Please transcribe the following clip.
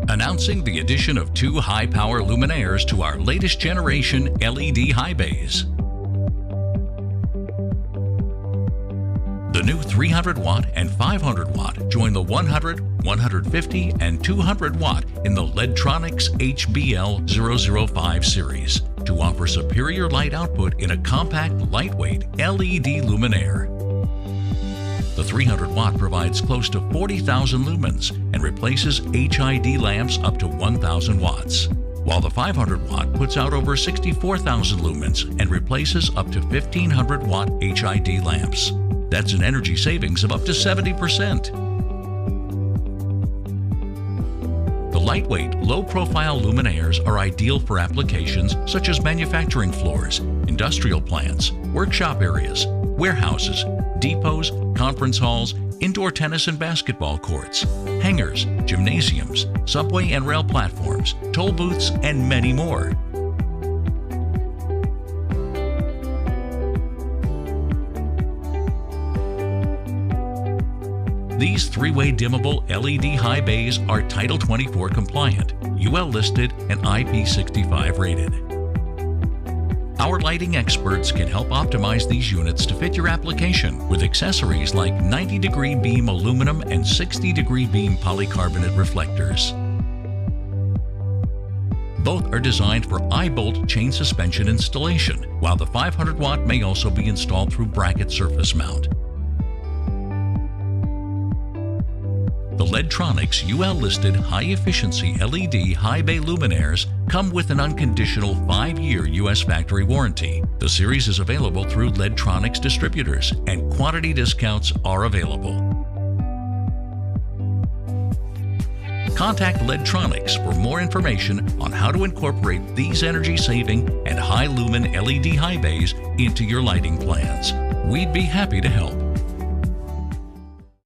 Announcing the addition of 2 high-power luminaires to our latest generation LED high bays. The new 300 watt and 500 watt join the 100, 150, and 200 watt in the LEDtronics HBL005 series to offer superior light output in a compact, lightweight LED luminaire. The 300 watt provides close to 40,000 lumens and replaces HID lamps up to 1,000 watts, while the 500 watt puts out over 64,000 lumens and replaces up to 1,500 watt HID lamps. That's an energy savings of up to 70%. The lightweight, low-profile luminaires are ideal for applications such as manufacturing floors, industrial plants, workshop areas, warehouses, depots, conference halls, indoor tennis and basketball courts, hangars, gymnasiums, subway and rail platforms, toll booths, and many more. These 3-way dimmable LED high bays are Title 24 compliant, UL listed, and IP65 rated. Our lighting experts can help optimize these units to fit your application with accessories like 90-degree beam aluminum and 60-degree beam polycarbonate reflectors. Both are designed for eye-bolt chain suspension installation, while the 500 watt may also be installed through bracket surface mount. The LEDtronics UL-listed high-efficiency LED high bay luminaires come with an unconditional 5-year U.S. factory warranty. The series is available through LEDtronics distributors, and quantity discounts are available. Contact LEDtronics for more information on how to incorporate these energy-saving and high-lumen LED high bays into your lighting plans. We'd be happy to help.